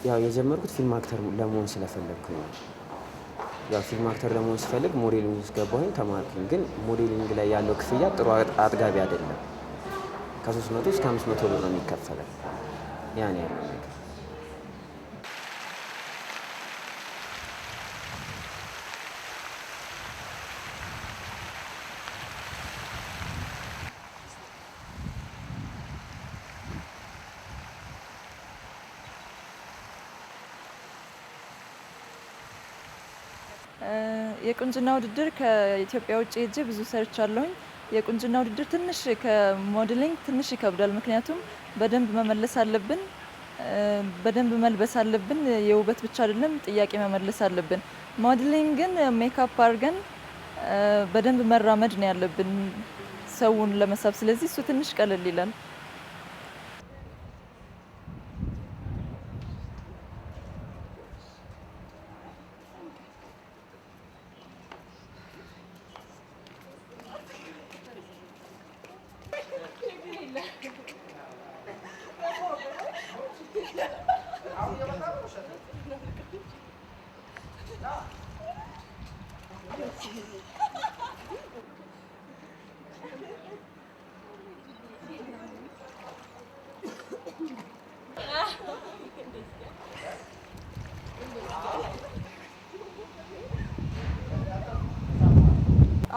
ያው የጀመርኩት ፊልም አክተር ለመሆን ስለፈለግኩኝ ነው። ያው ፊልም አክተር ለመሆን ስፈልግ ሞዴሊንግ ውስጥ ገባሁኝ፣ ተማርኩኝ። ግን ሞዴሊንግ ላይ ያለው ክፍያ ጥሩ አጥጋቢ አይደለም። ከ300 እስከ 500 ብር ነው የሚከፈለው። ያኔ ያለው ነገር የቁንጅና ውድድር ከኢትዮጵያ ውጭ ሄጄ ብዙ ሰርቻለሁኝ። የቁንጅና ውድድር ትንሽ ከሞዴሊንግ ትንሽ ይከብዳል። ምክንያቱም በደንብ መመለስ አለብን፣ በደንብ መልበስ አለብን። የውበት ብቻ አይደለም፣ ጥያቄ መመለስ አለብን። ሞዴሊንግ ግን ሜካፕ አድርገን በደንብ መራመድ ነው ያለብን ሰውን ለመሳብ። ስለዚህ እሱ ትንሽ ቀለል ይላል።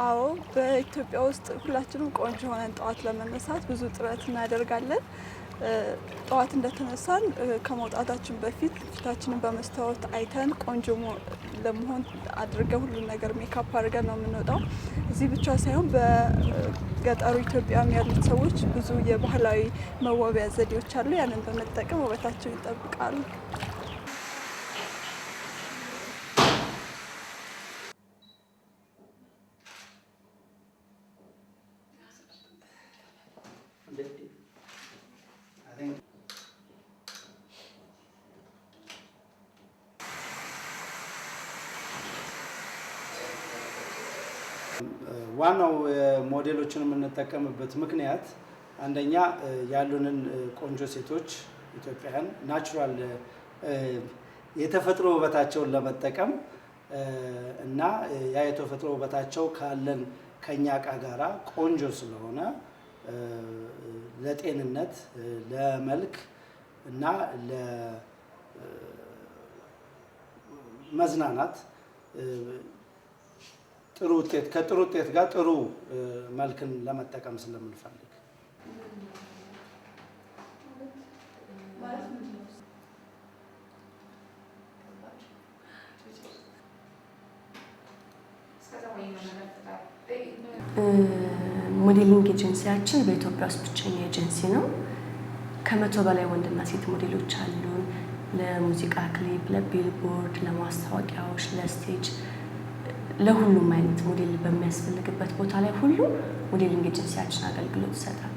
አዎ በኢትዮጵያ ውስጥ ሁላችንም ቆንጆ ሆነን ጠዋት ለመነሳት ብዙ ጥረት እናደርጋለን። ጠዋት እንደተነሳን ከመውጣታችን በፊት ፊታችንን በመስታወት አይተን ቆንጆ ለመሆን አድርገን ሁሉን ነገር ሜካፕ አድርገን ነው የምንወጣው። እዚህ ብቻ ሳይሆን በገጠሩ ኢትዮጵያም ያሉት ሰዎች ብዙ የባህላዊ መዋቢያ ዘዴዎች አሉ። ያንን በመጠቀም ውበታቸውን ይጠብቃሉ። ዋናው ሞዴሎችን የምንጠቀምበት ምክንያት አንደኛ ያሉንን ቆንጆ ሴቶች ኢትዮጵያውያን ናቹራል የተፈጥሮ ውበታቸውን ለመጠቀም እና ያ የተፈጥሮ ውበታቸው ካለን ከኛ እቃ ጋራ ቆንጆ ስለሆነ ለጤንነት፣ ለመልክ እና ለመዝናናት ጥሩ ውጤት ከጥሩ ውጤት ጋር ጥሩ መልክን ለመጠቀም ስለምንፈልግ ሞዴሊንግ ኤጀንሲያችን በኢትዮጵያ ውስጥ ብቸኛ ኤጀንሲ ነው። ከ100 በላይ ወንድና ሴት ሞዴሎች አሉን። ለሙዚቃ ክሊፕ፣ ለቢልቦርድ፣ ለማስታወቂያዎች፣ ለስቴጅ፣ ለሁሉም አይነት ሞዴል በሚያስፈልግበት ቦታ ላይ ሁሉ ሞዴሊንግ ኤጀንሲያችን አገልግሎት ይሰጣል።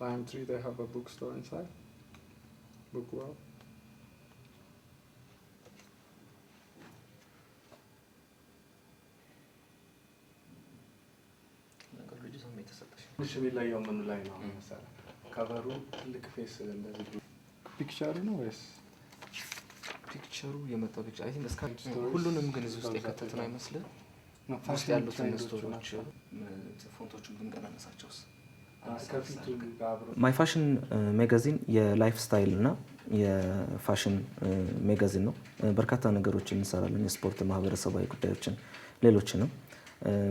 Lime Tree, they have a bookstore inside. Bookwell. የሚለየው ምኑ ላይ ነው መሰለህ? ከቨሩ ትልቅ ፌስ እንደዚህ ፒክቸሩ ነው ወይስ ፒክቸሩ የመጣው ፒክቸር አይ ቲንክ እስካሁን ሁሉንም ግን እዚህ ውስጥ የከተትን አይመስልም። ውስጥ ያሉትን ስቶሪዎች ፎቶቹን ብንቀናነሳቸውስ? ማይ ፋሽን ሜጋዚን የላይፍ ስታይል እና የፋሽን ሜጋዚን ነው። በርካታ ነገሮችን እንሰራለን፣ የስፖርት፣ ማህበረሰባዊ ጉዳዮችን፣ ሌሎችንም።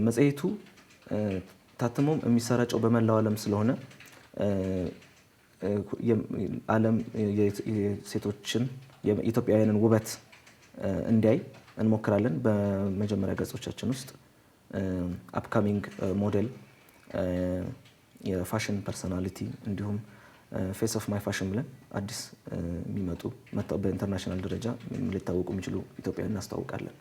መጽሔቱ ታትሞም የሚሰራጨው በመላው ዓለም ስለሆነ ዓለም የሴቶችን የኢትዮጵያውያንን ውበት እንዲያይ እንሞክራለን። በመጀመሪያ ገጾቻችን ውስጥ አፕካሚንግ ሞዴል፣ የፋሽን ፐርሶናሊቲ እንዲሁም ፌስ ኦፍ ማይ ፋሽን ብለን አዲስ የሚመጡ በኢንተርናሽናል ደረጃ ሊታወቁ የሚችሉ ኢትዮጵያውያን እናስተዋውቃለን።